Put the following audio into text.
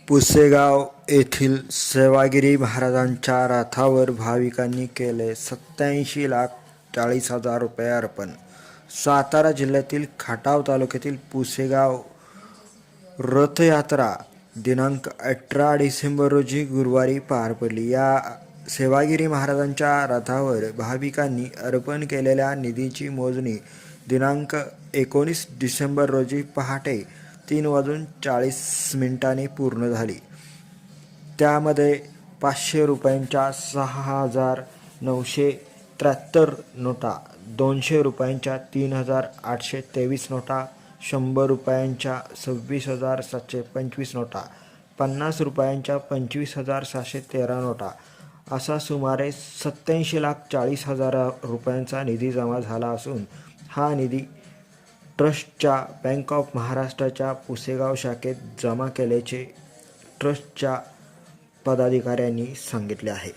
पुसेगाव येथील सेवागिरी महाराजांच्या रथावर भाविकांनी केले 87,40,000 रुपये अर्पण. सातारा जिल्ह्यातील खटाव तालुक्यातील पुसेगाव रथयात्रा दिनांक 18 डिसेंबर रोजी गुरुवारी पार पडली. या सेवागिरी महाराजांच्या रथावर भाविकांनी अर्पण केलेल्या निधीची मोजणी दिनांक 19 डिसेंबर रोजी पहाटे 3:40 पूर्ण झाली. त्यामध्ये 500 रुपयांच्या 6,973 नोटा, 200 रुपयांच्या 3,823 नोटा, 100 रुपयांच्या 26,725 नोटा, 50 रुपयांच्या 25,713 नोटा असा सुमारे 87,40,000 रुपयांचा निधी जमा झाला असून हा निधी ट्रस्टच्या बँक ऑफ महाराष्ट्राच्या पुसेगाव शाखेत जमा केल्याचे ट्रस्टच्या पदाधिकाऱ्यांनी सांगितले आहे.